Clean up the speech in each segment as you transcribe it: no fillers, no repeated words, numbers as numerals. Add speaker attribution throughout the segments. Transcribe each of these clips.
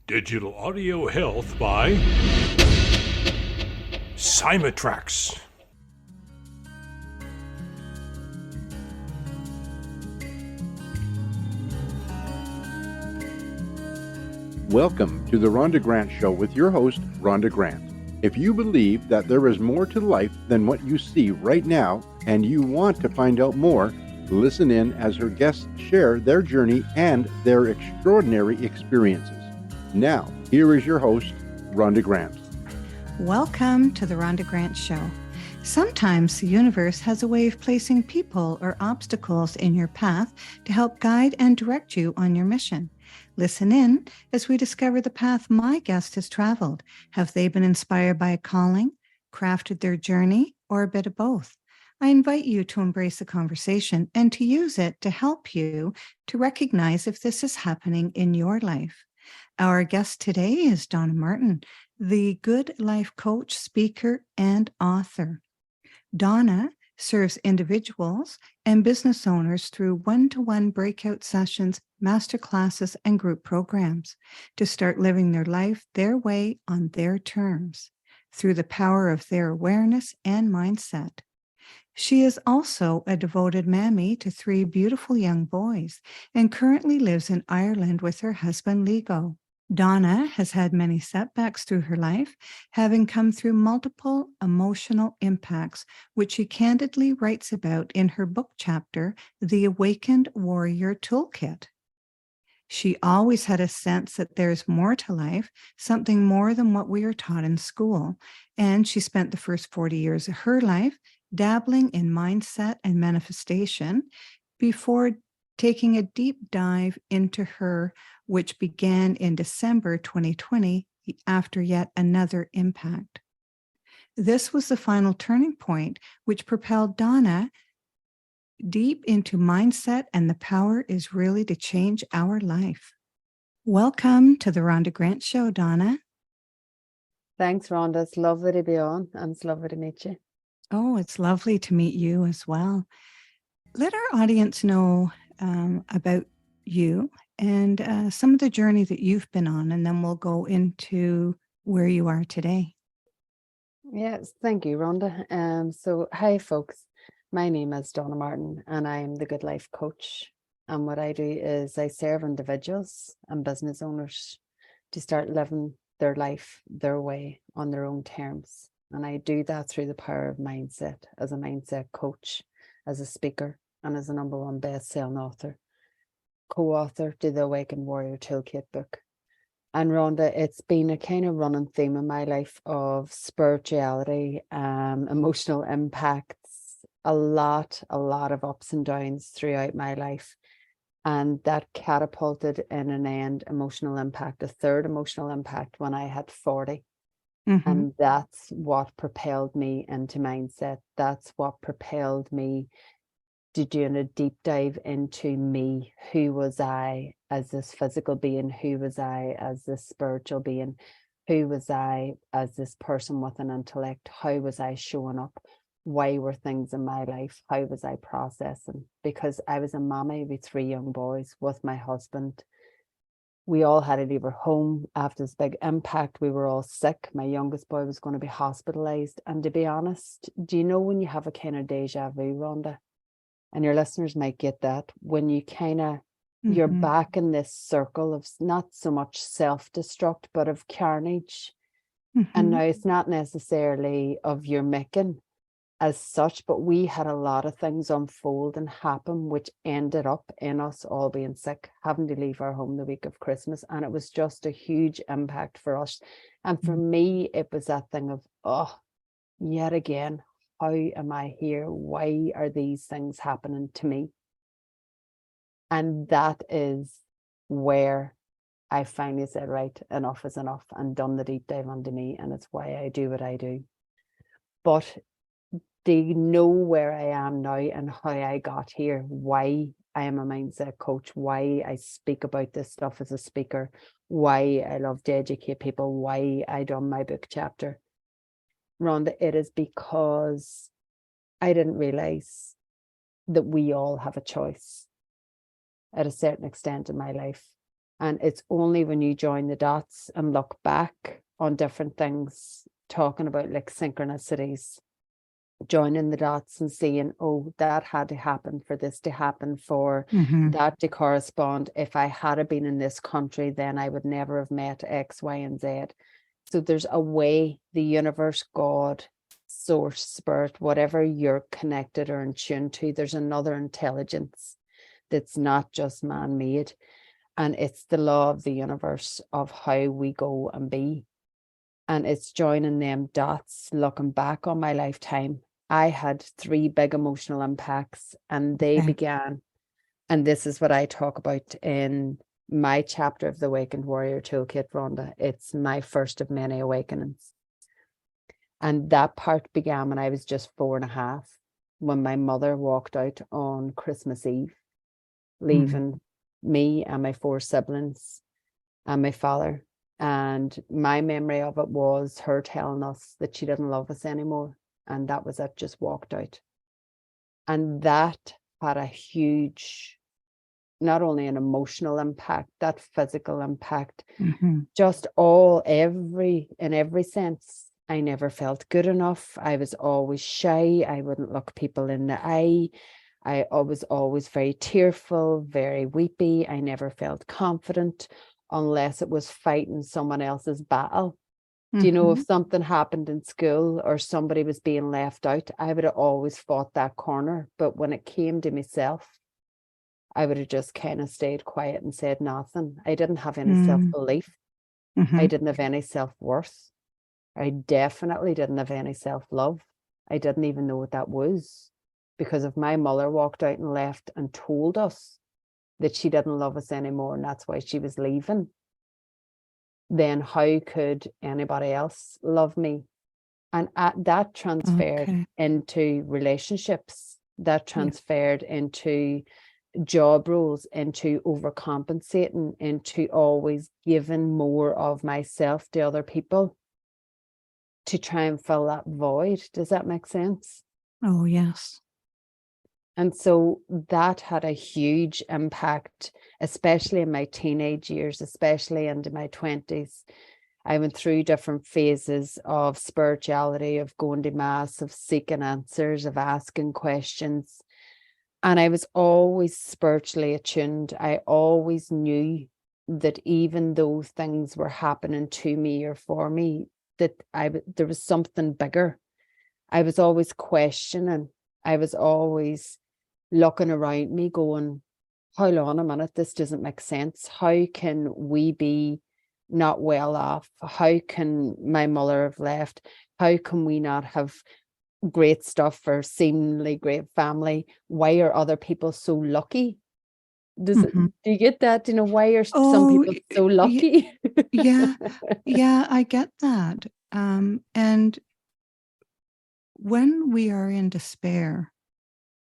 Speaker 1: Digital Audio Health by Cymatrax.
Speaker 2: Welcome to the Rhonda Grant Show with your host, Rhonda Grant. If you believe that there is more to life than what you see right now and you want to find out more, listen in as her guests share their journey and their extraordinary experiences. Now, here is your host, Rhonda Grant.
Speaker 3: Welcome to the Rhonda Grant Show. Sometimes the universe has a way of placing people or obstacles in your path to help guide and direct you on your mission. Listen in as we discover the path my guest has traveled. Have they been inspired by a calling, crafted their journey, or a bit of both? I invite you to embrace the conversation and to use it to help you to recognize if this is happening in your life. Our guest today is Donna Martin, the Goodlife coach, speaker, and author. Donna serves individuals and business owners through one-to-one breakout sessions, masterclasses, and group programs to start living their life their way on their terms through the power of their awareness and mindset. She is also a devoted mammy to 3 beautiful young boys and currently lives in Ireland with her husband, Lego. Donna has had many setbacks through her life, having come through multiple emotional impacts, which she candidly writes about in her book chapter, The Awakened Warrior Toolkit. She always had a sense that there's more to life, something more than what we are taught in school, and she spent the first 40 years of her life dabbling in mindset and manifestation before taking a deep dive into her, which began in December 2020 after yet another impact. This was the final turning point, which propelled Donna deep into mindset, and the power is really to change our life. Welcome to the Rhonda Grant Show, Donna.
Speaker 4: Thanks, Rhonda. It's lovely to be on, and it's lovely to meet you.
Speaker 3: Oh, it's lovely to meet you as well. Let our audience know about you and some of the journey that you've been on, and then we'll go into where you are today.
Speaker 4: Yes, thank you, Rhonda. So hi, folks. My name is Donna Martin, and I am the Goodlife coach. And what I do is I serve individuals and business owners to start living their life their way on their own terms. And I do that through the power of mindset, as a mindset coach, as a speaker, and as a #1 best-selling author, co-author to the Awakened Warrior Toolkit book. And Rhonda, it's been a kind of running theme in my life of spirituality, emotional impacts, a lot of ups and downs throughout my life. And that catapulted in an end emotional impact, a third emotional impact when I had 40. And that's what propelled me into mindset. That's what propelled me to doing a deep dive into me. Who was I as this physical being? Who was I as this spiritual being? Who was I as this person with an intellect? How was I showing up? Why were things in my life? How was I processing? Because I was a mommy with 3 young boys with my husband. We all had to leave our home after this big impact. We were all sick. My youngest boy was going to be hospitalized. And to be honest, do you know when you have a kind of deja vu, Rhonda? And your listeners might get that. When you kind of, you're back in this circle of not so much self-destruct, but of carnage. And now it's not necessarily of your making as such, but we had a lot of things unfold and happen, which ended up in us all being sick, having to leave our home the week of Christmas. And it was just a huge impact for us. And for me, it was that thing of, oh, yet again, how am I here? Why are these things happening to me? And that is where I finally said, right, enough is enough, and done the deep dive onto me. And it's why I do what I do. But do you know where I am now and how I got here? Why I am a mindset coach, why I speak about this stuff as a speaker, why I love to educate people, why I done my book chapter. Rhonda, it is because I didn't realize that we all have a choice at a certain extent in my life. And it's only when you join the dots and look back on different things, talking about like synchronicities, joining the dots and seeing, oh, that had to happen for this to happen, for that to correspond. If I had been in this country, then I would never have met X, Y, and Z. So there's a way the universe, God, source, spirit, whatever you're connected or in tune to, there's another intelligence that's not just man-made. And it's the law of the universe of how we go and be. And it's joining them dots, looking back on my lifetime. I had 3 big emotional impacts, and they began, and this is what I talk about in my chapter of the Awakened Warrior Toolkit, Rhonda. It's my first of many awakenings. And that part began when I was just 4.5, when my mother walked out on Christmas Eve, leaving me and my 4 siblings and my father. And my memory of it was her telling us that she didn't love us anymore. And that was it, just walked out. And that had a huge, not only an emotional impact, that physical impact, just in every sense. I never felt good enough. I was always shy. I wouldn't look people in the eye. I was always very tearful, very weepy. I never felt confident unless it was fighting someone else's battle. Do you know, if something happened in school or somebody was being left out, I would have always fought that corner. But when it came to myself, I would have just kind of stayed quiet and said nothing. I didn't have any self-belief. I didn't have any self-worth. I definitely didn't have any self-love. I didn't even know what that was, because if my mother walked out and left and told us that she didn't love us anymore and that's why she was leaving, then how could anybody else love me? And that transferred into relationships, that transferred into job roles, into overcompensating, into always giving more of myself to other people to try and fill that void. Does that make sense?
Speaker 3: Oh, yes.
Speaker 4: And so that had a huge impact, especially in my teenage years, especially into my 20s. I went through different phases of spirituality, of going to mass, of seeking answers, of asking questions. And I was always spiritually attuned. I always knew that even though things were happening to me or for me, that there was something bigger. I was always questioning. I was always looking around me going, hold on a minute, this doesn't make sense. How can we be not well off? How can my mother have left? How can we not have great stuff or seemingly great family? Why are other people so lucky? Do you get that? You know, why are some people so lucky?
Speaker 3: Yeah, I get that. And when we are in despair,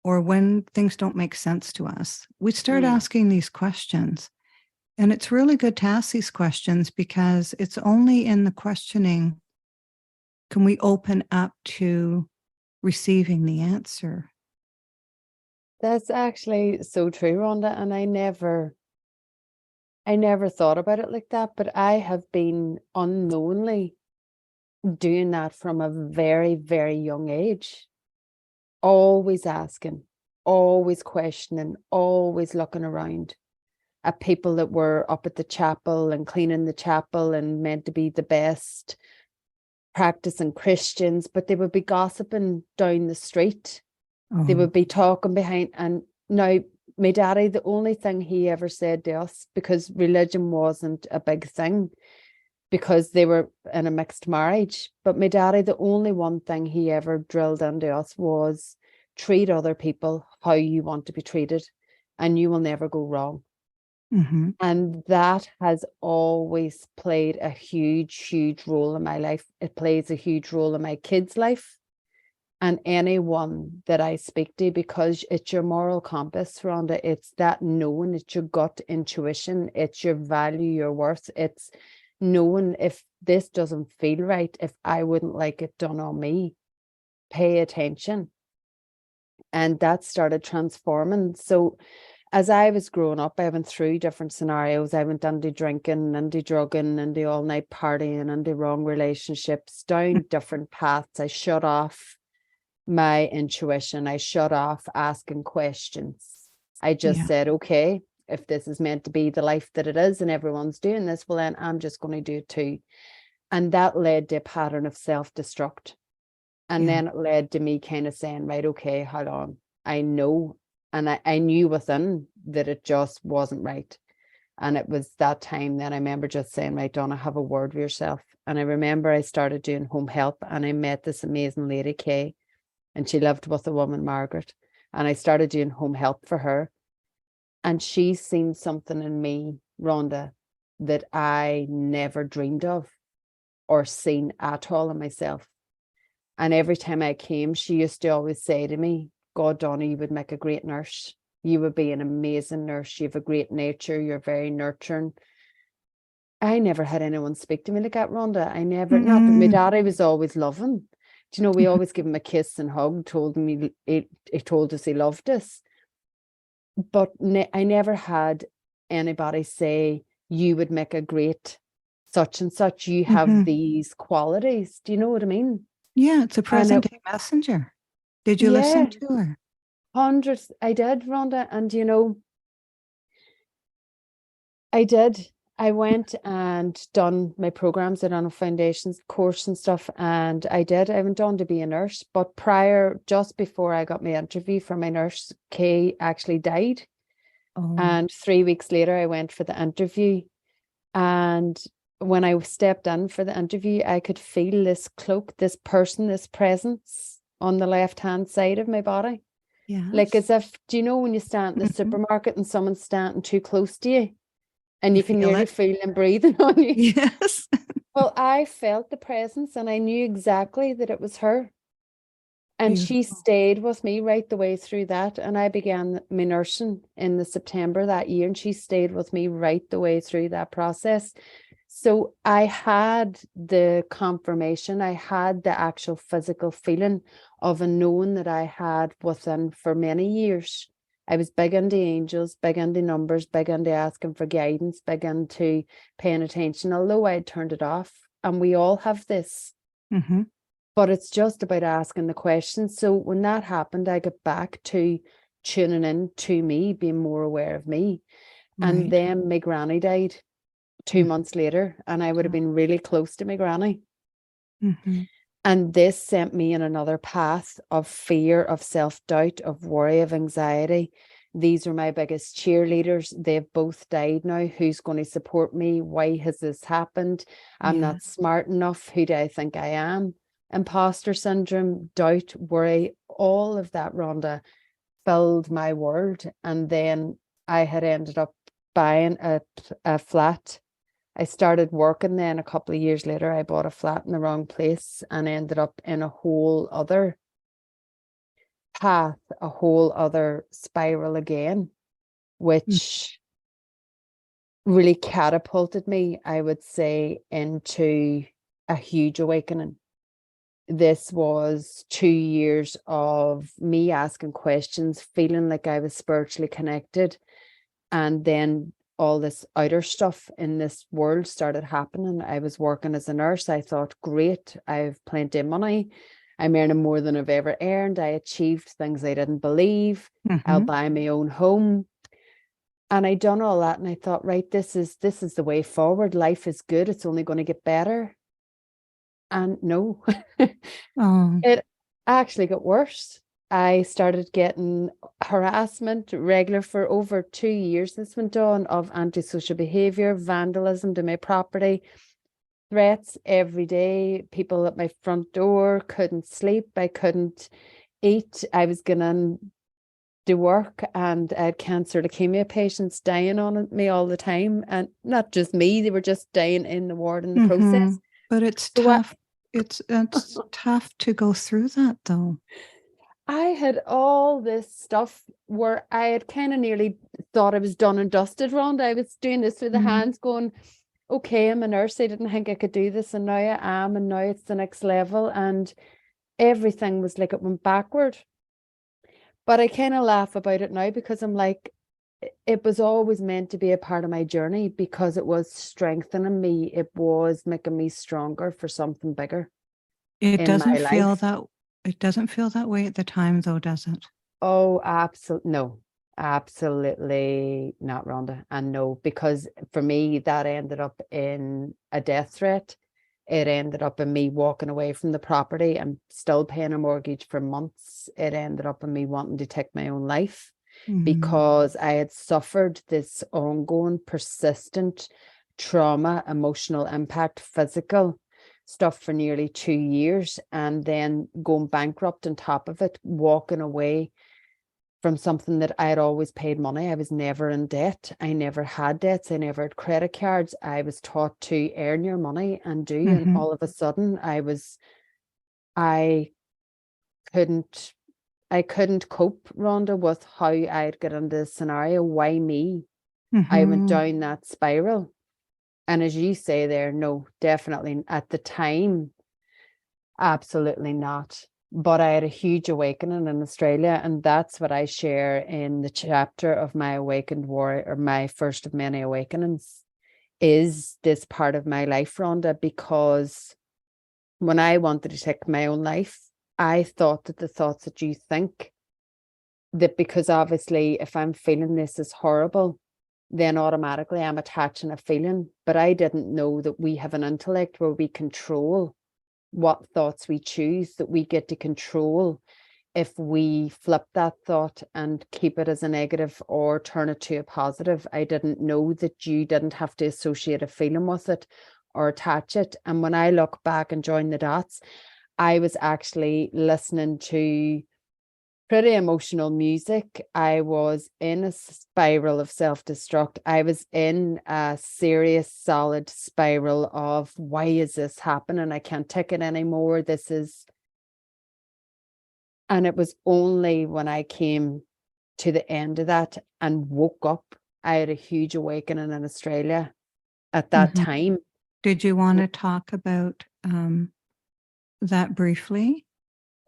Speaker 3: or when things don't make sense to us, we start asking these questions. And it's really good to ask these questions, because it's only in the questioning can we open up to receiving the answer.
Speaker 4: That's actually so true, Rhonda. And I never thought about it like that, but I have been unknowingly doing that from a very, very young age. Always asking, always questioning, always looking around at people that were up at the chapel and cleaning the chapel and meant to be the best practicing Christians, but they would be gossiping down the street. They would be talking behind. And now my daddy, the only thing he ever said to us, because religion wasn't a big thing, because they were in a mixed marriage, but my daddy, the only one thing he ever drilled into us was treat other people how you want to be treated, and you will never go wrong. And that has always played a huge, huge role in my life. It plays a huge role in my kids' life and anyone that I speak to, because it's your moral compass, Rhonda. It's that knowing, it's your gut intuition, it's your value, your worth. It's knowing if this doesn't feel right, if I wouldn't like it done on me, pay attention. And that started transforming. So as I was growing up, I went through different scenarios. I went into drinking, into drugging, into all-night partying, into wrong relationships, down different paths. I shut off my intuition. I shut off asking questions. I just
Speaker 3: Yeah.
Speaker 4: said, okay, if this is meant to be the life that it is and everyone's doing this, well, then I'm just going to do it too. And that led to a pattern of self-destruct. And then it led to me kind of saying, right, okay, hold on. I know, and I knew within that it just wasn't right. And it was that time that I remember just saying, right, Donna, have a word with yourself. And I remember I started doing home help, and I met this amazing lady, Kay, and she lived with a woman, Margaret. And I started doing home help for her. And she's seen something in me, Rhonda, that I never dreamed of or seen at all in myself. And every time I came, she used to always say to me, God, Donna, you would make a great nurse. You would be an amazing nurse. You have a great nature. You're very nurturing. I never had anyone speak to me like that, Rhonda. I never, not that my daddy was always loving. Do you know, we always give him a kiss and hug, told him he told us he loved us. But I never had anybody say, you would make a great such and such. You have these qualities. Do you know what I mean?
Speaker 3: Yeah, it's a present day messenger. Did you listen to her?
Speaker 4: Hundreds. I did, Rhonda. And, you know, I did. I went and done my programs. I done a foundations course and stuff. And I went on to be a nurse. But just before I got my interview for my nurse, Kay actually died.
Speaker 3: Oh.
Speaker 4: And 3 weeks later, I went for the interview. And when I stepped in for the interview, I could feel this cloak, this person, this presence on the left-hand side of my body.
Speaker 3: Yeah.
Speaker 4: Like as if, do you know when you stand in the supermarket and someone's standing too close to you and you can nearly feel them breathing on you?
Speaker 3: Yes.
Speaker 4: Well, I felt the presence and I knew exactly that it was her. And she stayed with me right the way through that. And I began my nursing in the September that year, and she stayed with me right the way through that process. So I had the confirmation, I had the actual physical feeling of a knowing that I had within for many years. I was big into angels, big into numbers, big into asking for guidance, big into paying attention, although I had turned it off. And we all have this. But it's just about asking the questions. So when that happened, I got back to tuning in to me, being more aware of me. And then my granny died 2 months later, and I would have been really close to my granny. And this sent me in another path of fear, of self-doubt, of worry, of anxiety. These are my biggest cheerleaders. They've both died now. Who's going to support me? Why has this happened? I'm not smart enough. Who do I think I am? Imposter syndrome, doubt, worry, all of that, Rhonda, filled my world. And then I had ended up buying a flat. I started working then a couple of years later. I bought a flat in the wrong place and ended up in a whole other path, a whole other spiral again, which really catapulted me, I would say, into a huge awakening. This was 2 years of me asking questions, feeling like I was spiritually connected. And then all this outer stuff in this world started happening. I was working as a nurse. I thought, great, I have plenty of money. I'm earning more than I've ever earned. I achieved things I didn't believe. I'll buy my own home. And I done all that. And I thought, right, this is the way forward. Life is good. It's only going to get better. And no, it actually got worse. I started getting harassment regular for over 2 years. This went on of antisocial behavior, vandalism to my property, threats every day. People at my front door, couldn't sleep. I couldn't eat. I was going to work and I had cancer leukemia patients dying on me all the time. And not just me, they were just dying in the ward in the process.
Speaker 3: But it's tough. It's tough to go through that though.
Speaker 4: I had all this stuff where I had kind of nearly thought I was done and dusted, Rhonda. I was doing this with the hands going, okay, I'm a nurse. I didn't think I could do this. And now I am. And now it's the next level. And everything was like it went backward. But I kind of laugh about it now because I'm like, it was always meant to be a part of my journey because it was strengthening me. It was making me stronger for something bigger
Speaker 3: It
Speaker 4: in my
Speaker 3: doesn't feel
Speaker 4: life.
Speaker 3: that it doesn't feel that way at the time though, does it?
Speaker 4: Oh, absolutely. No, absolutely not, Rhonda. And no, because for me, that ended up in a death threat. It ended up in me walking away from the property and still paying a mortgage for months. It ended up in me wanting to take my own life because I had suffered this ongoing, persistent trauma, emotional impact, physical stuff for nearly 2 years, and then going bankrupt on top of it, walking away from something that I had always paid money. I was never in debt. I never had debts. I never had credit cards. I was taught to earn your money and do. And all of a sudden I couldn't cope, Rhonda, with how I'd get into this scenario. Why me? I went down that spiral. And as you say there, no, definitely at the time, absolutely not. But I had a huge awakening in Australia, and that's what I share in the chapter of my awakened warrior, or my first of many awakenings, is this part of my life, Rhonda, because when I wanted to take my own life, I thought that the thoughts that you think, that because obviously if I'm feeling this is horrible, then automatically I'm attaching a feeling. But I didn't know that we have an intellect where we control what thoughts we choose, that we get to control if we flip that thought and keep it as a negative or turn it to a positive. I didn't know that you didn't have to associate a feeling with it or attach it. And when I look back and join the dots, I was actually listening to pretty emotional music. I was in a spiral of self-destruct. I was in a serious, solid spiral of, why is this happening? I can't take it anymore. And it was only when I came to the end of that and woke up, I had a huge awakening in Australia at that time.
Speaker 3: Did you want to talk about that briefly?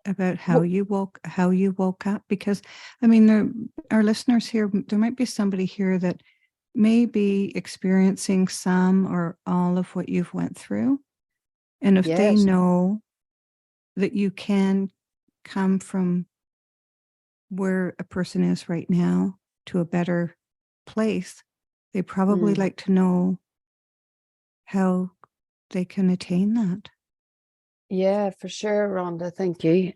Speaker 3: About how you woke up? Because I mean, our listeners here, there might be somebody here that may be experiencing some or all of what you've went through, and if they
Speaker 4: Yes.
Speaker 3: know that you can come from where a person is right now to a better place, they probably like to know how they can attain that.
Speaker 4: Yeah, for sure, Rhonda. Thank you.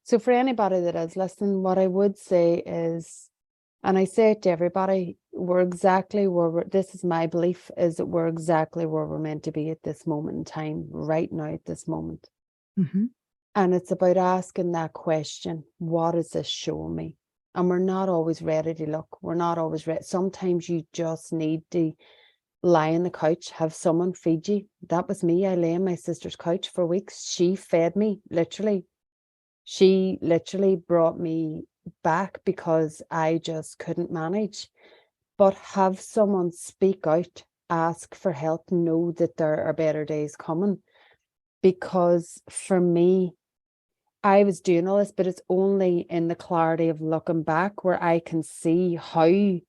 Speaker 4: So for anybody that is listening, what I would say is, and I say it to everybody, we're exactly where this is my belief, is that we're exactly where we're meant to be at this moment in time, right now at this moment. And it's about asking that question, what is this showing me? And we're not always ready to look. We're not always ready. Sometimes you just need to lie on the couch, have someone feed you. That was me. I lay on my sister's couch for weeks. She fed me, literally. She literally brought me back because I just couldn't manage. But have someone speak out, ask for help, know that there are better days coming. Because for me, I was doing all this, but it's only in the clarity of looking back where I can see how,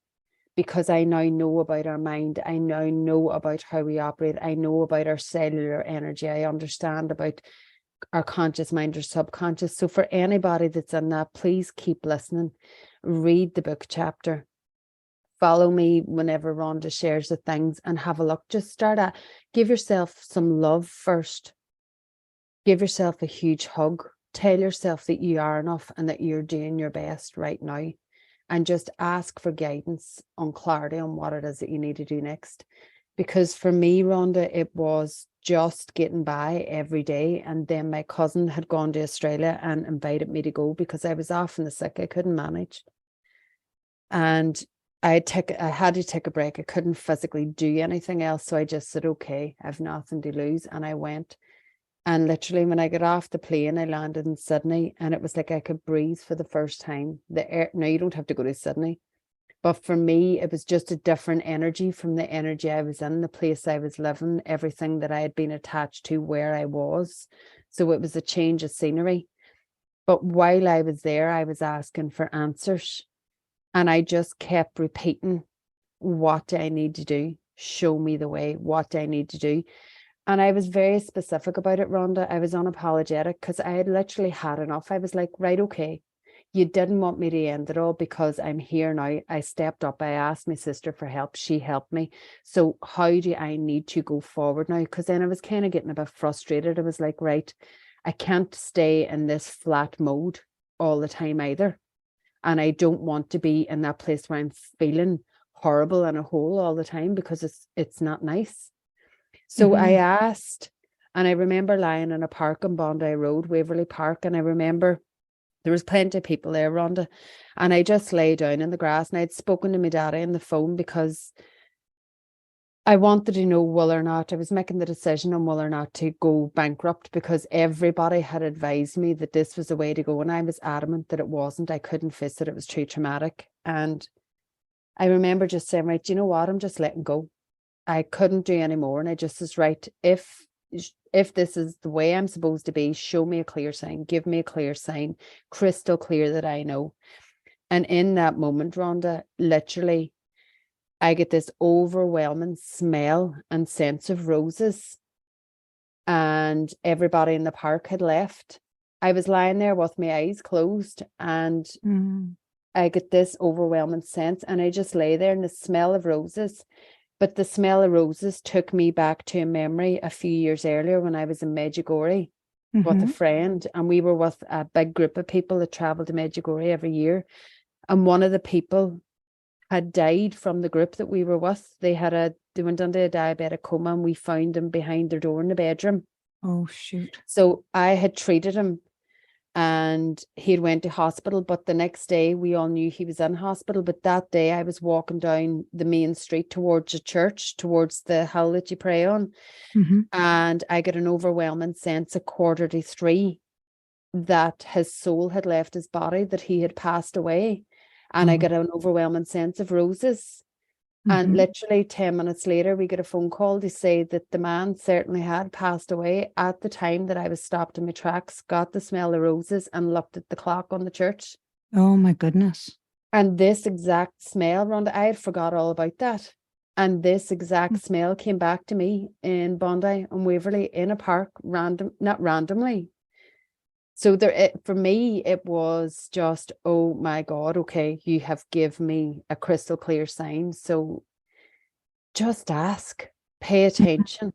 Speaker 4: because I now know about our mind, I now know about how we operate, I know about our cellular energy, I understand about our conscious mind or subconscious. So for anybody that's in that, please keep listening, read the book chapter, follow me whenever Rhonda shares the things, and have a look. Just give yourself some love first. Give yourself a huge hug. Tell yourself that you are enough and that you're doing your best right now. And just ask for guidance on clarity on what it is that you need to do next. Because for me, Rhonda, it was just getting by every day. And then my cousin had gone to Australia and invited me to go because I was off in the sick. I couldn't manage. And I had to take a break. I couldn't physically do anything else. So I just said, okay, I've nothing to lose. And I went. And literally when I got off the plane, I landed in Sydney, and it was like I could breathe for the first time. Now you don't have to go to Sydney, but for me, it was just a different energy from the energy I was in, the place I was living, everything that I had been attached to where I was. So it was a change of scenery. But while I was there, I was asking for answers. And I just kept repeating, what do I need to do? Show me the way. What do I need to do? And I was very specific about it, Rhonda. I was unapologetic because I had literally had enough. I was like, right, okay, you didn't want me to end it all because I'm here now. I stepped up. I asked my sister for help. She helped me. So how do I need to go forward now? Because then I was kind of getting a bit frustrated. I was like, right, I can't stay in this flat mode all the time either. And I don't want to be in that place where I'm feeling horrible in a hole all the time because it's not nice. So I asked, and I remember lying in a park on Bondi Road, Waverley Park, and I remember there was plenty of people there, Rhonda, and I just lay down in the grass, and I'd spoken to my daddy on the phone because I wanted to know whether or not I was making the decision on whether or not to go bankrupt, because everybody had advised me that this was the way to go, and I was adamant that it wasn't. I couldn't face it. It was too traumatic. And I remember just saying, right, you know what? I'm just letting go. I couldn't do any more. And I just was right. If this is the way I'm supposed to be, show me a clear sign, give me a clear sign, crystal clear that I know. And in that moment, Rhonda, literally, I get this overwhelming smell and sense of roses. And everybody in the park had left. I was lying there with my eyes closed, and I get this overwhelming sense, and I just lay there in the smell of roses. But the smell of roses took me back to a memory a few years earlier when I was in Medjugorje with a friend, and we were with a big group of people that traveled to Medjugorje every year. And one of the people had died from the group that we were with. They went into a diabetic coma, and we found him behind their door in the bedroom.
Speaker 3: Oh, shoot.
Speaker 4: So I had treated him, and he went to hospital, but the next day we all knew he was in hospital. But that day I was walking down the main street towards the church, towards the hill that you pray on, and I got an overwhelming sense at 2:45 that his soul had left his body, that he had passed away. And I got an overwhelming sense of roses. And literally 10 minutes later, we get a phone call to say that the man certainly had passed away at the time that I was stopped in my tracks, got the smell of roses, and looked at the clock on the church.
Speaker 3: Oh, my goodness.
Speaker 4: And this exact smell, Rhonda, I had forgot all about that. And this exact smell came back to me in Bondi and Waverley in a park, not randomly. So for me, it was just, oh my God, okay, you have given me a crystal clear sign. So just ask, pay attention,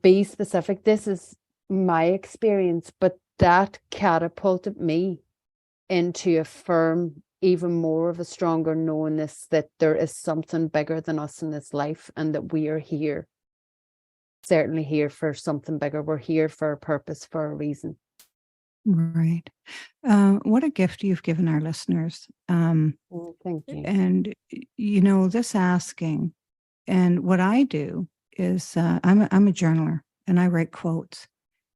Speaker 4: be specific. This is my experience, but that catapulted me into a firm, even more of a stronger knowingness that there is something bigger than us in this life, and that we are here, certainly here for something bigger. We're here for a purpose, for a reason.
Speaker 3: Right. What a gift you've given our listeners.
Speaker 4: Thank you.
Speaker 3: And, this asking, and what I do is I'm a journaler, and I write quotes,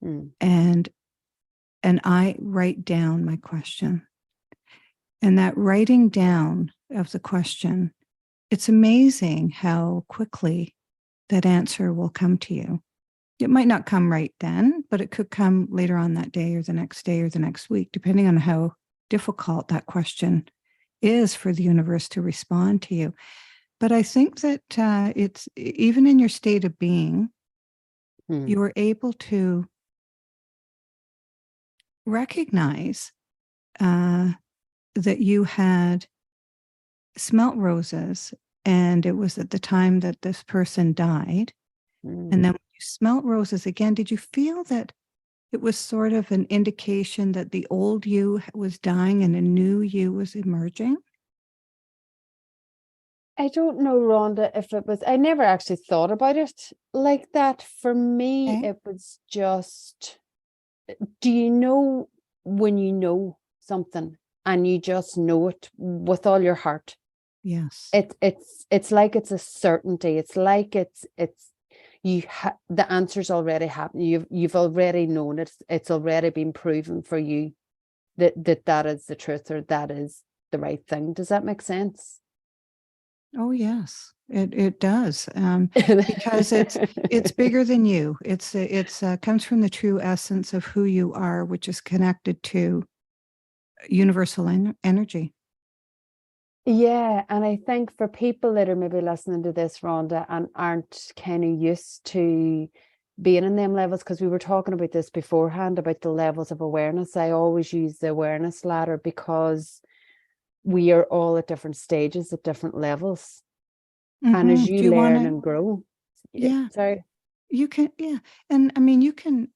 Speaker 3: and I write down my question. And that writing down of the question, it's amazing how quickly that answer will come to you. It might not come right then, but it could come later on that day or the next day or the next week, depending on how difficult that question is for the universe to respond to you. But I think that it's even in your state of being, you were able to recognize that you had smelt roses, and it was at the time that this person died. And then when you smelt roses again, did you feel that it was sort of an indication that the old you was dying and a new you was emerging?
Speaker 4: I don't know, Rhonda, if it was, I never actually thought about it like that. For me, it was just, do you know when you know something and you just know it with all your heart?
Speaker 3: Yes.
Speaker 4: It's like it's a certainty. It's like the answer's already happened. You've already known it. It's already been proven for you that is the truth, or that is the right thing. Does that make sense?
Speaker 3: Oh yes, it does, because it's bigger than you. It's comes from the true essence of who you are, which is connected to universal energy.
Speaker 4: Yeah, and I think for people that are maybe listening to this, Rhonda, and aren't kind of used to being in them levels, because we were talking about this beforehand about the levels of awareness. I always use the awareness ladder because we are all at different stages, at different levels. And as
Speaker 3: Do
Speaker 4: you
Speaker 3: you want
Speaker 4: learn
Speaker 3: to?
Speaker 4: and grow,
Speaker 3: Yeah,
Speaker 4: sorry.
Speaker 3: you can. Yeah, and I mean, you can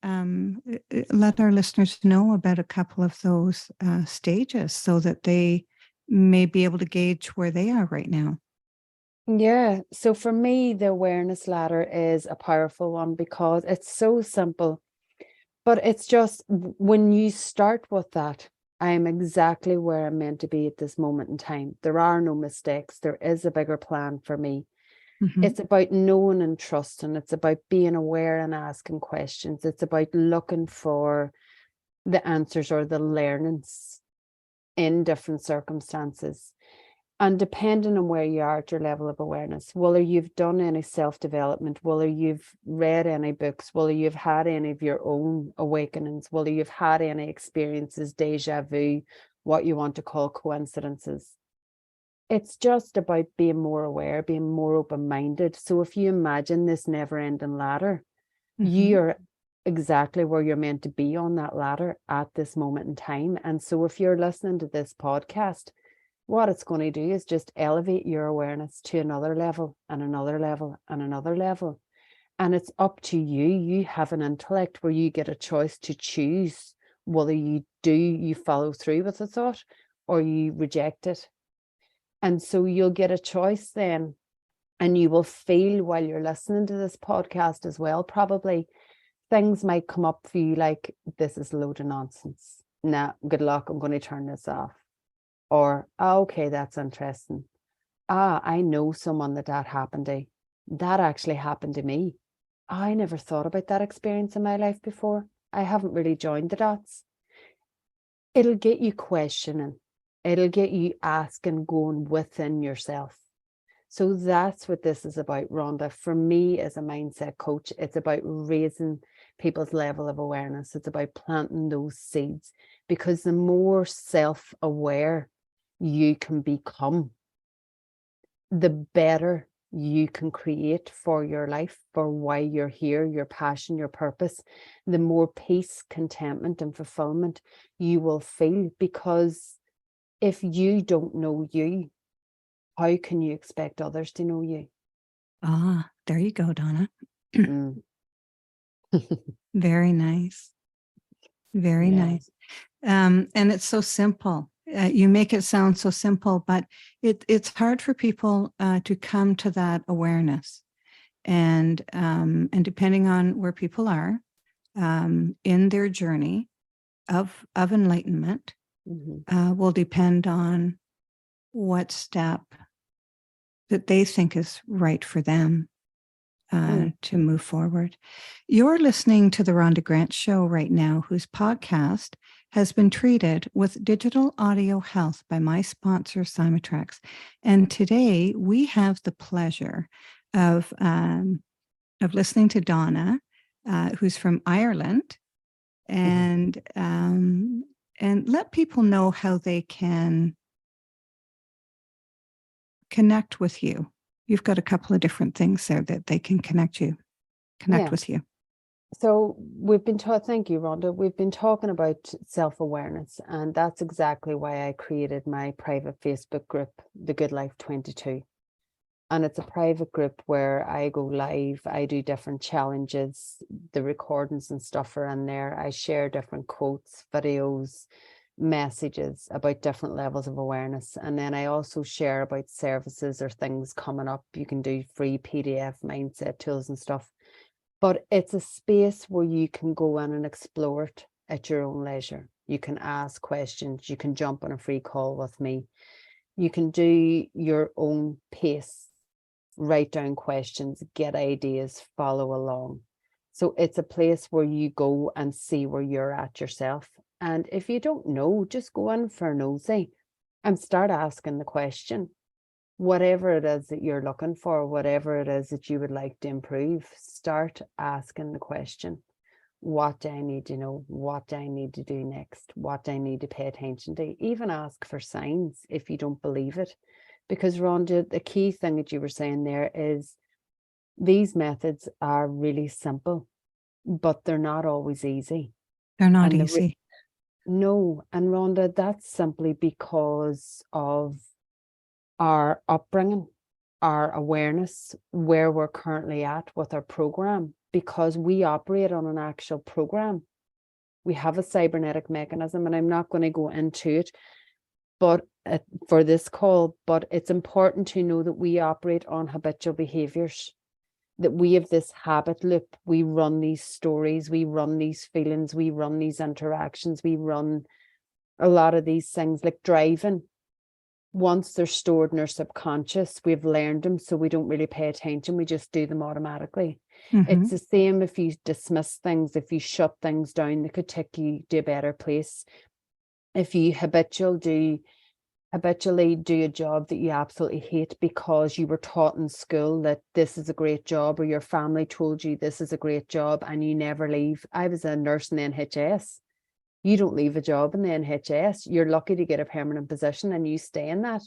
Speaker 3: let our listeners know about a couple of those stages so that they may be able to gauge where they are right now.
Speaker 4: Yeah. So for me, the awareness ladder is a powerful one because it's so simple, but it's just when you start with that, I am exactly where I'm meant to be at this moment in time. There are no mistakes. There is a bigger plan for me.
Speaker 3: Mhm.
Speaker 4: It's about knowing and trusting. It's about being aware and asking questions. It's about looking for the answers or the learnings in different circumstances. And depending on where you are at your level of awareness, whether you've done any self-development, whether you've read any books, whether you've had any of your own awakenings, whether you've had any experiences, deja vu, what you want to call coincidences, it's just about being more aware, being more open-minded. So if you imagine this never-ending ladder, you're exactly where you're meant to be on that ladder at this moment in time. And so if you're listening to this podcast, what it's going to do is just elevate your awareness to another level and another level and another level. And it's up to you. You have an intellect where you get a choice to choose whether you follow through with a thought or you reject it. And so you'll get a choice then, and you will feel while you're listening to this podcast as well, probably things might come up for you like, this is a load of nonsense. Nah, good luck. I'm going to turn this off. Or, oh, okay, that's interesting. I know someone that happened to. That actually happened to me. I never thought about that experience in my life before. I haven't really joined the dots. It'll get you questioning. It'll get you asking, going within yourself. So that's what this is about, Rhonda. For me as a mindset coach, it's about raising people's level of awareness. It's about planting those seeds, because the more self-aware you can become, the better you can create for your life, for why you're here, your passion, your purpose, the more peace, contentment, and fulfillment you will feel. Because if you don't know you, how can you expect others to know you?
Speaker 3: Ah, there you go, Donna.
Speaker 4: Mm.
Speaker 3: Very nice. Very
Speaker 4: Yeah.
Speaker 3: nice. And it's so simple. You make it sound so simple, but it's hard for people to come to that awareness. And depending on where people are in their journey of enlightenment, will depend on what step that they think is right for them to move forward. You're listening to the Rhonda Grant Show right now, whose podcast has been treated with digital audio health by my sponsor, Symatrax. And today we have the pleasure of listening to Donna, who's from Ireland, and let people know how they can connect with you. You've got a couple of different things there that they can connect with you.
Speaker 4: So we've been taught, thank you, Rhonda. We've been talking about self-awareness, and that's exactly why I created my private Facebook group, the Goodlife 22. And it's a private group where I go live, I do different challenges, the recordings and stuff are in there. I share different quotes, videos, messages about different levels of awareness. And then I also share about services or things coming up. You can do free PDF mindset tools and stuff. But it's a space where you can go in and explore it at your own leisure. You can ask questions. You can jump on a free call with me. You can do your own pace, write down questions, get ideas, follow along. So it's a place where you go and see where you're at yourself. And if you don't know, just go in for a nosy and start asking the question. Whatever it is that you're looking for, whatever it is that you would like to improve, start asking the question. What do I need to know? What do I need to do next? What do I need to pay attention to? Even ask for signs if you don't believe it. Because Rhonda, the key thing that you were saying there is these methods are really simple, but they're not always easy.
Speaker 3: They're not
Speaker 4: And
Speaker 3: easy.
Speaker 4: no, and Rhonda, that's simply because of our upbringing, our awareness, where we're currently at with our program, because we operate on an actual program. We have a cybernetic mechanism, and I'm not going to go into it, but for this call, but it's important to know that we operate on habitual behaviors, that we have this habit loop. We run these stories, we run these feelings, we run these interactions, we run a lot of these things like driving. Once they're stored in our subconscious, we've learned them, so we don't really pay attention. We just do them automatically. It's the same if you dismiss things, if you shut things down that could take you to a better place. If you habitually do a job that you absolutely hate because you were taught in school that this is a great job, or your family told you this is a great job, and you never leave. I was a nurse in the NHS. You don't leave a job in the NHS. You're lucky to get a permanent position and you stay in that.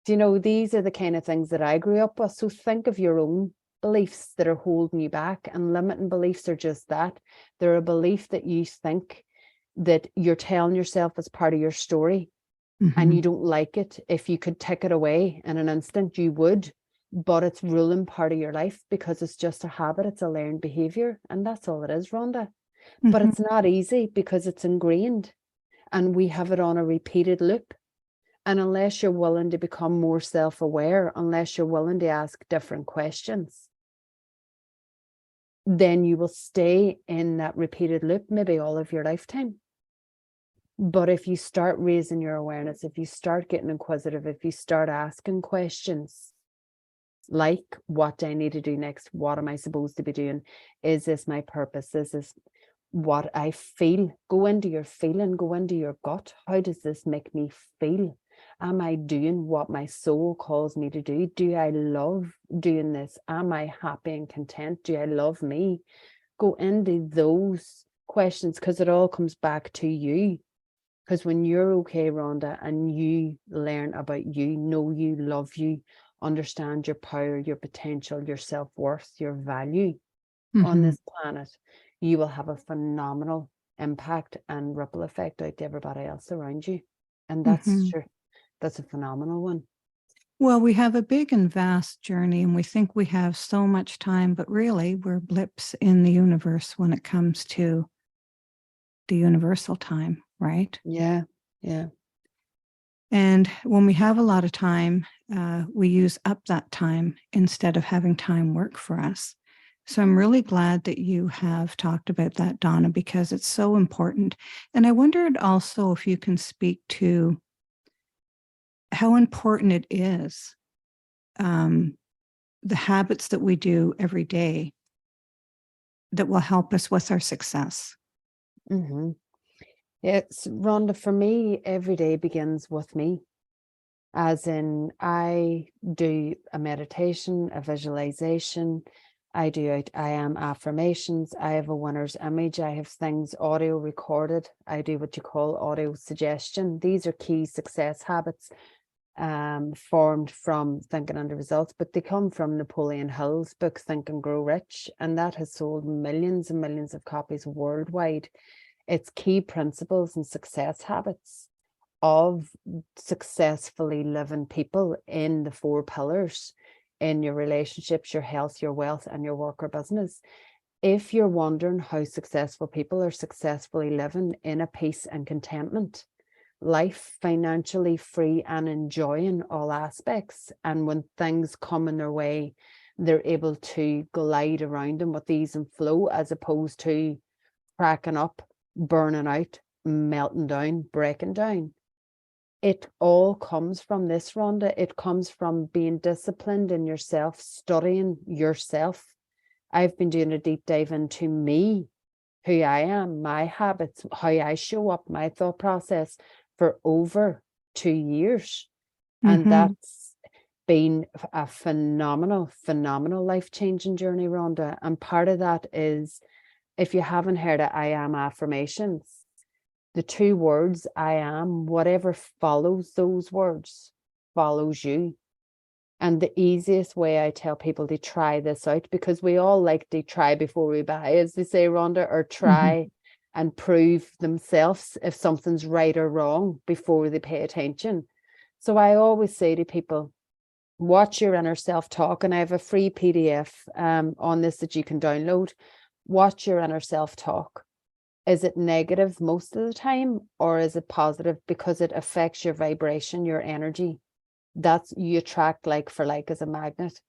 Speaker 4: Do you know, these are the kind of things that I grew up with. So think of your own beliefs that are holding you back, and limiting beliefs are just that. They're a belief that you think that you're telling yourself as part of your story, and you don't like it. If you could take it away in an instant, you would, but it's ruling part of your life because it's just a habit. It's a learned behavior, and that's all it is, Rhonda. But it's not easy because it's ingrained, and we have it on a repeated loop. And unless you're willing to become more self-aware, unless you're willing to ask different questions, then you will stay in that repeated loop maybe all of your lifetime. But if you start raising your awareness, if you start getting inquisitive, if you start asking questions like, what do I need to do next? What am I supposed to be doing? Is this my purpose? Is this what I feel? Go into your feeling, go into your gut. How does this make me feel? Am I doing what my soul calls me to do? Do I love doing this? Am I happy and content? Do I love me? Go into those questions, because it all comes back to you. Because when you're okay, Rhonda, and you learn about you, know you, love you, understand your power, your potential, your self-worth, your value on this planet, you will have a phenomenal impact and ripple effect out to everybody else around you. And that's sure, that's a phenomenal one.
Speaker 3: Well, we have a big and vast journey, and we think we have so much time, but really we're blips in the universe when it comes to the universal time, right?
Speaker 4: Yeah, yeah.
Speaker 3: And when we have a lot of time, we use up that time instead of having time work for us. So I'm really glad that you have talked about that, Donna, because it's so important. And I wondered also if you can speak to how important it is, the habits that we do every day that will help us with our success.
Speaker 4: It's, Rhonda, for me, every day begins with me. As in, I do a meditation, a visualization, I am affirmations, I have a winner's image, I have things audio recorded, I do what you call audio suggestion. These are key success habits formed from Thinking Under Results, but they come from Napoleon Hill's book, Think and Grow Rich, and that has sold millions and millions of copies worldwide. It's key principles and success habits of successfully living people in the 4 pillars, in your relationships, your health, your wealth, and your work or business. If you're wondering how successful people are successfully living in a peace and contentment life, financially free and enjoying all aspects, and when things come in their way, they're able to glide around them with ease and flow, as opposed to cracking up, burning out, melting down, breaking down. It all comes from this, Rhonda. It comes from being disciplined in yourself, studying yourself. I've been doing a deep dive into me, who I am, my habits, how I show up, my thought process for over 2 years. And that's been a phenomenal life-changing journey, Rhonda. And part of that is, if you haven't heard of I am affirmations, the 2 words I am, whatever follows those words, follows you. And the easiest way I tell people to try this out, because we all like to try before we buy, as they say, Rhonda, or try and prove themselves if something's right or wrong before they pay attention. So I always say to people, watch your inner self-talk. And I have a free PDF on this that you can download. Watch your inner self-talk. Is it negative most of the time, or is it positive? Because it affects your vibration, your energy. That's, you attract like for like as a magnet.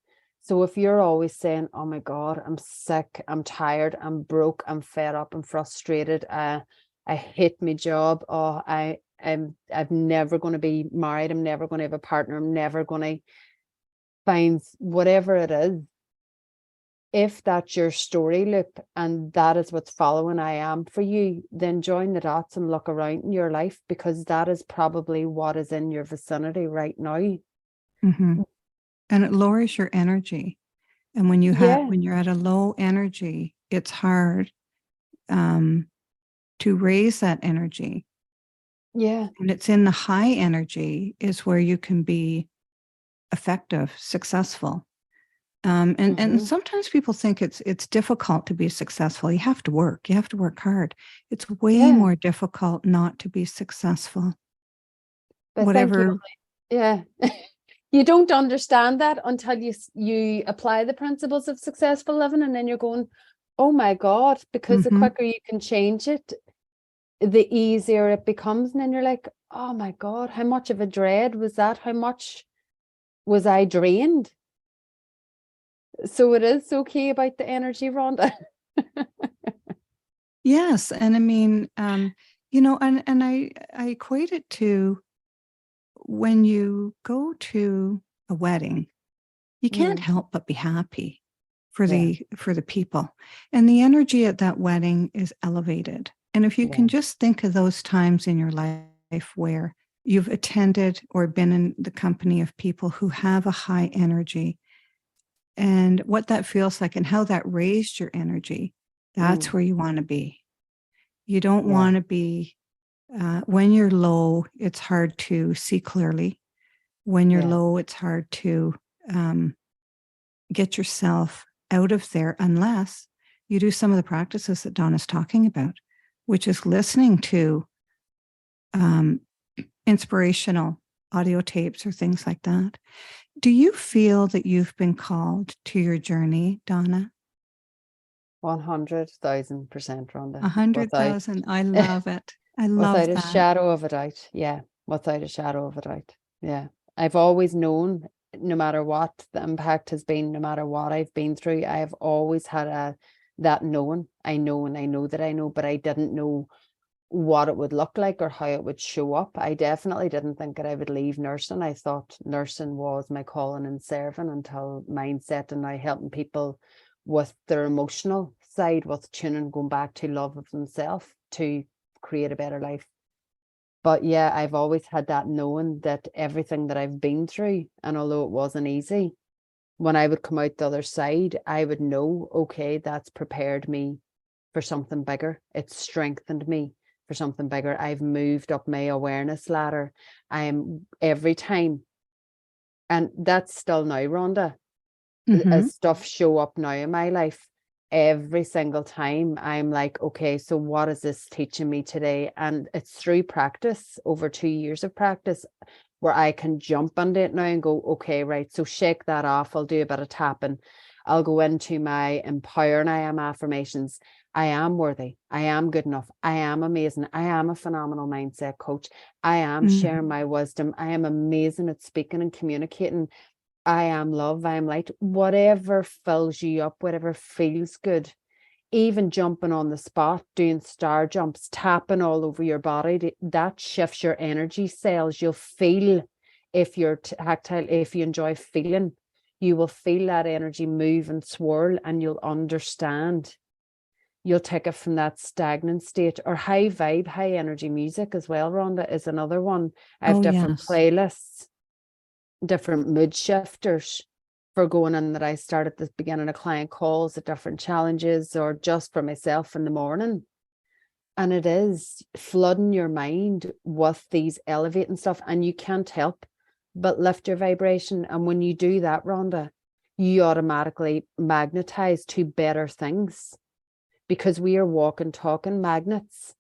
Speaker 4: So if you're always saying, oh my God, I'm sick, I'm tired, I'm broke, I'm fed up, I'm frustrated, I hate my job, oh, I'm never going to be married, I'm never going to have a partner, I'm never going to find whatever it is. If that's your story loop and that is what's following I am for you, then join the dots and look around in your life, because that is probably what is in your vicinity right now.
Speaker 3: And it lowers your energy. And when when you're at a low energy, it's hard to raise that energy.
Speaker 4: Yeah.
Speaker 3: And it's in the high energy is where you can be effective, successful. And sometimes people think it's difficult to be successful. You have to work. You have to work hard. It's way more difficult not to be successful.
Speaker 4: But
Speaker 3: whatever.
Speaker 4: Yeah. You don't understand that until you apply the principles of successful living, and then you're going, oh my God, because the quicker you can change it, the easier it becomes. And then you're like, oh my God, how much of a dread was that? How much was I drained? So it is okay about the energy, Rhonda.
Speaker 3: Yes. And I mean, you know, and I equate it to when you go to a wedding, you can't help but be happy for the people. And the energy at that wedding is elevated. And if you can just think of those times in your life where you've attended or been in the company of people who have a high energy, and what that feels like and how that raised your energy, that's where you want to be. You don't want to be, when you're low, it's hard to see clearly. When you're low, it's hard to get yourself out of there unless you do some of the practices that Donna's talking about, which is listening to inspirational audio tapes or things like that. Do you feel that you've been called to your journey, Donna?
Speaker 4: 100,000%, Rhonda.
Speaker 3: 100,000. I love it. I love
Speaker 4: without
Speaker 3: that.
Speaker 4: a shadow of a doubt. Yeah, without a shadow of a doubt. Yeah, I've always known, no matter what the impact has been, no matter what I've been through, I have always had that knowing. I know, and I know that I know, but I didn't know what it would look like or how it would show up. I definitely didn't think that I would leave nursing. I thought nursing was my calling and serving, until mindset and now helping people with their emotional side, with tuning, going back to love of themselves to create a better life. But yeah, I've always had that knowing that everything that I've been through, and although it wasn't easy, when I would come out the other side, I would know, okay, that's prepared me for something bigger. It's strengthened me for something bigger. I've moved up my awareness ladder. I'm every time. And that's still now, Rhonda. As stuff show up now in my life, every single time I'm like, okay, so what is this teaching me today? And it's through practice, over 2 years of practice, where I can jump on it now and go, okay, right, so shake that off. I'll do a bit of tapping. I'll go into my empowering I am affirmations. I am worthy. I am good enough. I am amazing. I am a phenomenal mindset coach. I am sharing my wisdom. I am amazing at speaking and communicating. I am love. I am light. Whatever fills you up, whatever feels good. Even jumping on the spot, doing star jumps, tapping all over your body, that shifts your energy cells. You'll feel, if you're tactile, if you enjoy feeling, you will feel that energy move and swirl, and you'll understand. You'll take it from that stagnant state. Or high vibe, high energy music as well, Rhonda, is another one. I have different playlists, different mood shifters for going in, that I start at the beginning of client calls, at different challenges, or just for myself in the morning. And it is flooding your mind with these elevating stuff, and you can't help but lift your vibration. And when you do that, Rhonda, you automatically magnetize to better things, because we are walking, talking magnets.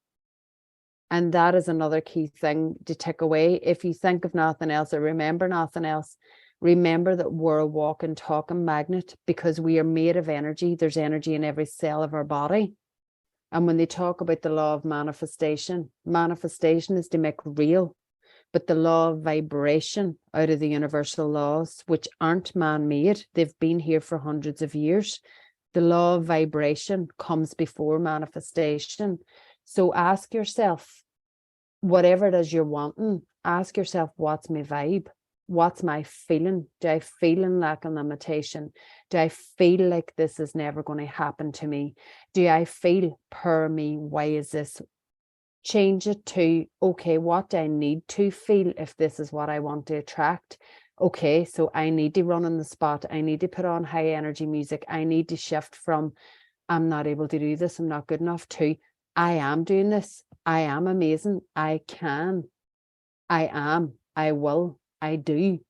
Speaker 4: And that is another key thing to take away. If you think of nothing else or remember nothing else, remember that we're a walking, talking magnet, because we are made of energy. There's energy in every cell of our body. And when they talk about the law of manifestation, manifestation is to make real. But the law of vibration, out of the universal laws, which aren't man-made, they've been here for hundreds of years. The law of vibration comes before manifestation. So ask yourself, whatever it is you're wanting, ask yourself, what's my vibe? What's my feeling? Do I feel in lack and limitation? Do I feel like this is never going to happen to me? Do I feel, per me, why is this? Change it to, okay, what do I need to feel if this is what I want to attract? Okay, so I need to run on the spot. I need to put on high energy music. I need to shift from, I'm not able to do this, I'm not good enough, to, I am doing this. I am amazing. I can. I am. I will. I do.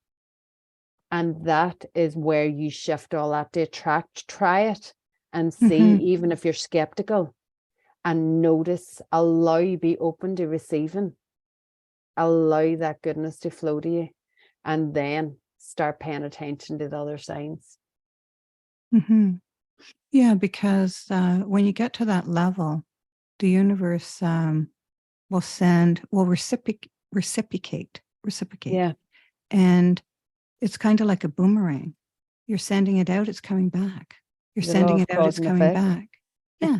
Speaker 4: And that is where you shift all that to attract. Try it and see, even if you're skeptical, and notice, allow, be open to receiving, allow that goodness to flow to you, and then start paying attention to the other signs.
Speaker 3: Yeah, because when you get to that level, the universe will reciprocate.
Speaker 4: Yeah.
Speaker 3: And it's kind of like a boomerang. You're sending it out, it's coming back. You're
Speaker 4: The
Speaker 3: sending
Speaker 4: law
Speaker 3: it
Speaker 4: of
Speaker 3: out,
Speaker 4: cause
Speaker 3: it's
Speaker 4: and
Speaker 3: coming
Speaker 4: effect.
Speaker 3: back. Yeah.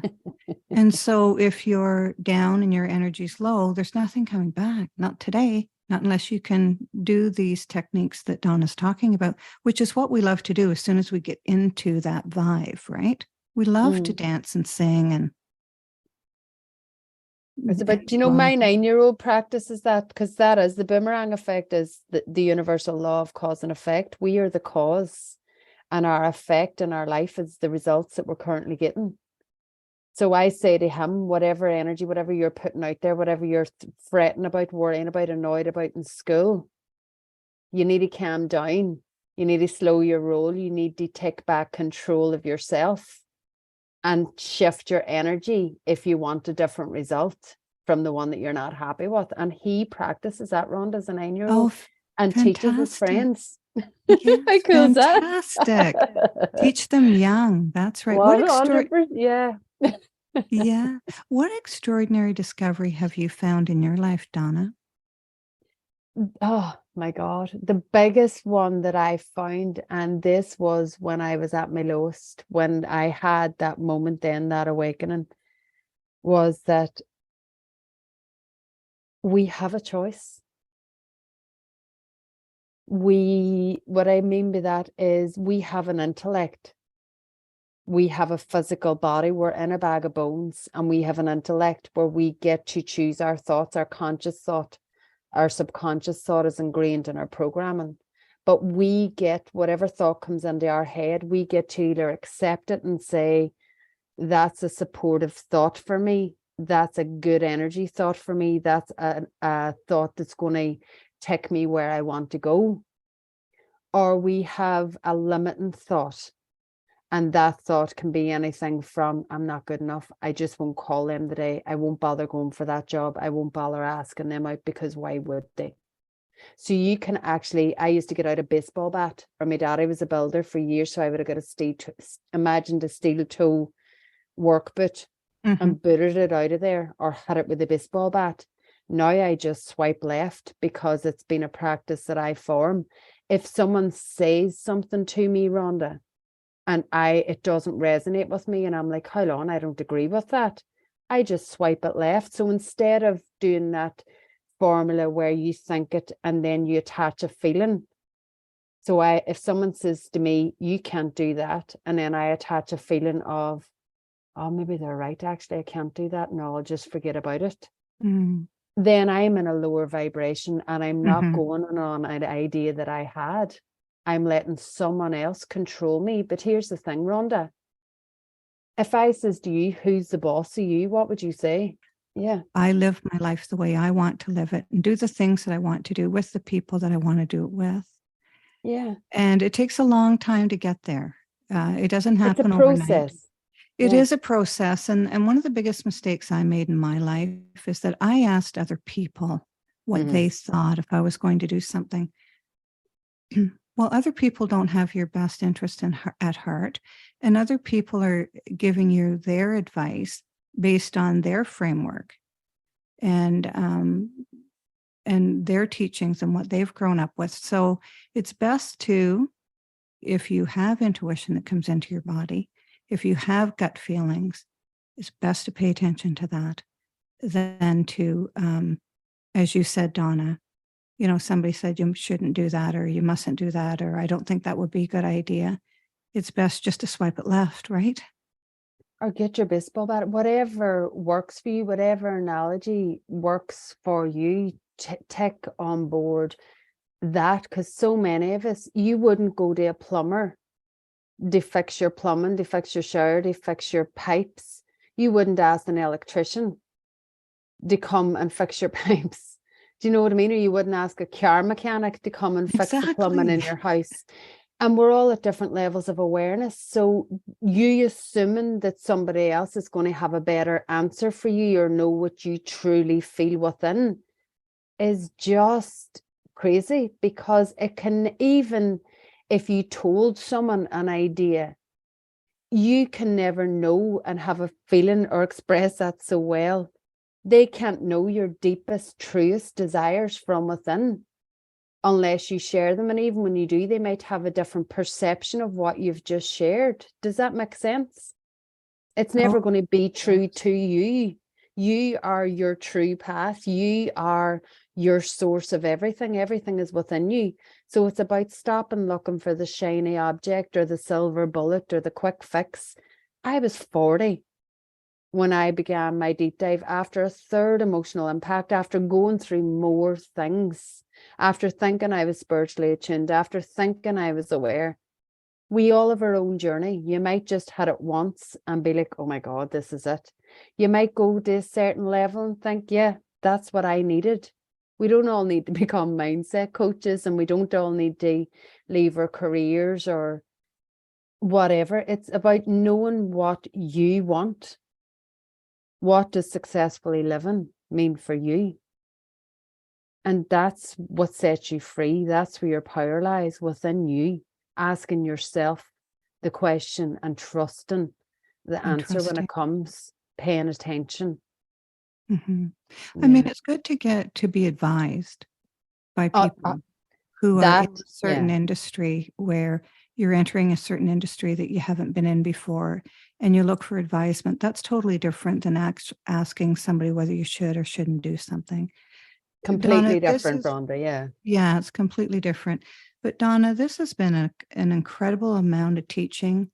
Speaker 3: And so if you're down and your energy's low, there's nothing coming back. Not today, not unless you can do these techniques that Donna's talking about, which is what we love to do as soon as we get into that vibe, right? We love to dance and sing and
Speaker 4: It's about, you know, my 9-year-old practices that, because that is the boomerang effect, is the universal law of cause and effect. We are the cause, and our effect in our life is the results that we're currently getting. So I say to him, whatever energy, whatever you're putting out there, whatever you're fretting about, worrying about, annoyed about in school, you need to calm down. You need to slow your roll. You need to take back control of yourself and shift your energy if you want a different result from the one that you're not happy with. And he practices that, Rhonda, as a 9-year-old, and teaches his friends.
Speaker 3: Yes,
Speaker 4: How cool is that?
Speaker 3: fantastic. Teach them young. That's right.
Speaker 4: 100%, yeah.
Speaker 3: Yeah. What extraordinary discovery have you found in your life, Donna?
Speaker 4: Oh my God. The biggest one that I found, and this was when I was at my lowest, when I had that moment then, that awakening, was that we have a choice. What I mean by that is we have an intellect. We have a physical body. We're in a bag of bones, and we have an intellect where we get to choose our thoughts, our conscious thought. Our subconscious thought is ingrained in our programming, but we get whatever thought comes into our head, we get to either accept it and say, that's a supportive thought for me. That's a good energy thought for me. That's a thought that's going to take me where I want to go. Or we have a limiting thought. And that thought can be anything from, I'm not good enough. I just won't call them today. I won't bother going for that job. I won't bother asking them out, because why would they? So you can actually, I used to get out a baseball bat, or my daddy was a builder for years. So I would have got a steel toe work boot and booted it out of there, or hit it with a baseball bat. Now I just swipe left, because it's been a practice that I form. If someone says something to me, Rhonda, and it doesn't resonate with me, and I'm like, hold on, I don't agree with that, I just swipe it left. So instead of doing that formula where you think it and then you attach a feeling, so if someone says to me, you can't do that, and then I attach a feeling of, oh, maybe they're right, actually I can't do that, no, I'll just forget about it, then I'm in a lower vibration, and I'm not going on an idea that I had. I'm letting someone else control me. But here's the thing, Rhonda. If I says to you, who's the boss of you, what would you say? Yeah.
Speaker 3: I live my life the way I want to live it and do the things that I want to do with the people that I want to do it with.
Speaker 4: Yeah.
Speaker 3: And it takes a long time to get there. It doesn't
Speaker 4: It's a
Speaker 3: happen overnight.
Speaker 4: process.
Speaker 3: It
Speaker 4: Yeah.
Speaker 3: is a process. And one of the biggest mistakes I made in my life is that I asked other people what they thought if I was going to do something. Well, other people don't have your best interest at heart, and other people are giving you their advice based on their framework and their teachings and what they've grown up with. So it's best to, if you have intuition that comes into your body, if you have gut feelings, it's best to pay attention to that than to, as you said, Donna, somebody said you shouldn't do that, or you mustn't do that, or I don't think that would be a good idea. It's best just to swipe it left, right?
Speaker 4: Or get your baseball bat, whatever works for you, whatever analogy works for you, take on board that, because so many of us, you wouldn't go to a plumber to fix your plumbing, to fix your shower, to fix your pipes. You wouldn't ask an electrician to come and fix your pipes. Do you know what I mean? Or you wouldn't ask a car mechanic to come and fix the plumbing in your house. And we're all at different levels of awareness. So you assuming that somebody else is going to have a better answer for you or know what you truly feel within is just crazy, because it can, even if you told someone an idea, you can never know and have a feeling or express that so well. They can't know your deepest, truest desires from within unless you share them. And even when you do, they might have a different perception of what you've just shared. Does that make sense? It's never going to be true to you. You are your true path. You are your source of everything. Everything is within you. So it's about stopping looking for the shiny object or the silver bullet or the quick fix. I was 40 when I began my deep dive, after a third emotional impact, after going through more things, after thinking I was spiritually attuned, after thinking I was aware. We all have our own journey. You might just hit it once and be like, oh my God, this is it. You might go to a certain level and think, yeah, that's what I needed. We don't all need to become mindset coaches, and we don't all need to leave our careers or whatever. It's about knowing what you want. What does successfully living mean for you? And that's what sets you free. That's where your power lies, within you, asking yourself the question and trusting the answer when it comes, paying attention.
Speaker 3: Mm-hmm.
Speaker 4: Yeah.
Speaker 3: I mean, it's good to be advised by people who are in a certain industry, where you're entering a certain industry that you haven't been in before, and you look for advisement. That's totally different than asking somebody whether you should or shouldn't do something.
Speaker 4: Completely different, Rhonda,
Speaker 3: Yeah, it's completely different. But Donna, this has been an incredible amount of teaching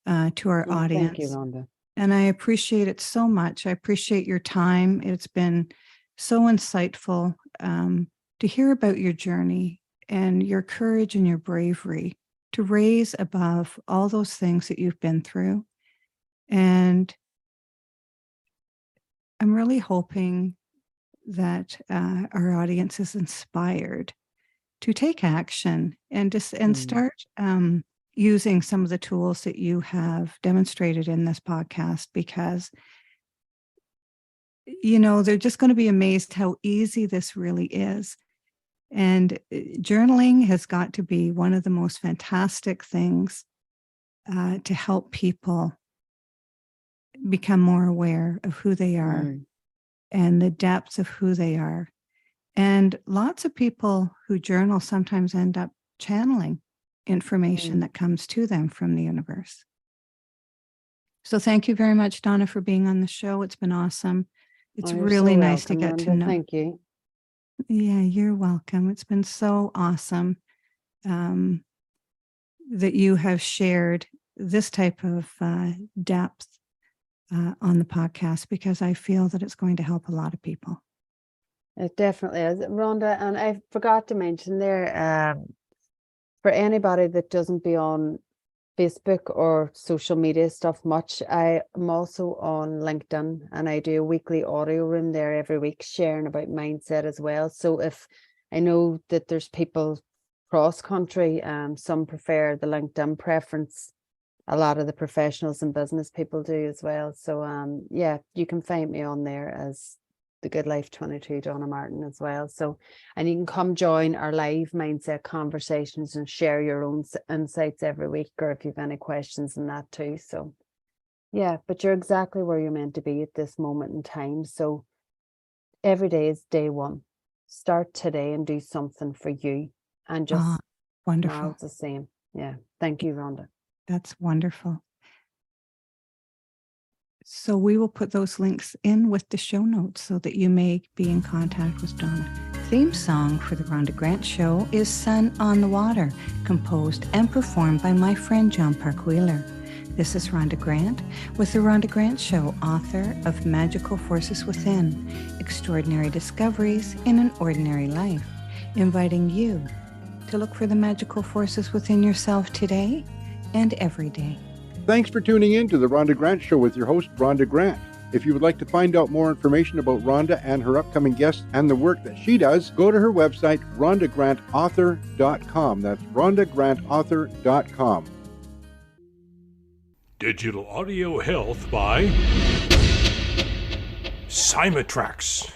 Speaker 3: to our audience.
Speaker 4: Thank you, Rhonda.
Speaker 3: And I appreciate it so much. I appreciate your time. It's been so insightful to hear about your journey and your courage and your bravery to raise above all those things that you've been through. And I'm really hoping that our audience is inspired to take action and start using some of the tools that you have demonstrated in this podcast, because they're just going to be amazed how easy this really is. And journaling has got to be one of the most fantastic things to help people become more aware of who they are and the depths of who they are. And lots of people who journal sometimes end up channeling information that comes to them from the universe. So thank you very much, Donna, for being on the show. It's been awesome. It's really nice to get to know.
Speaker 4: Thank you.
Speaker 3: Yeah, you're welcome. It's been so awesome that you have shared this type of depth on the podcast, because I feel that it's going to help a lot of people.
Speaker 4: It definitely is, Rhonda. And I forgot to mention there, for anybody that doesn't be on Facebook or social media stuff much. I am also on LinkedIn, and I do a weekly audio room there every week sharing about mindset as well. So if I know that there's people cross country, some prefer the LinkedIn preference. A lot of the professionals and business people do as well. So yeah, you can find me on there as the Good Life 22 Donna Martin as well. So, and you can come join our live mindset conversations and share your own insights every week, or if you have any questions in that too. So yeah, but you're exactly where you're meant to be at this moment in time. So every day is day one. Start today and do something for you, and just
Speaker 3: Wonderful.
Speaker 4: tomorrow's the same. Yeah. Thank you, Rhonda.
Speaker 3: That's wonderful. So we will put those links in with the show notes so that you may be in contact with Donna. Theme song for the Rhonda Grant Show is Sun on the Water, composed and performed by my friend John Park Wheeler. This is Rhonda Grant with the Rhonda Grant Show, author of Magical Forces Within, Extraordinary Discoveries in an Ordinary Life, inviting you to look for the magical forces within yourself today and every day.
Speaker 2: Thanks for tuning in to the Rhonda Grant Show with your host, Rhonda Grant. If you would like to find out more information about Rhonda and her upcoming guests and the work that she does, go to her website, rhondagrantauthor.com. That's rhondagrantauthor.com.
Speaker 1: Digital Audio Health by Cymatrax.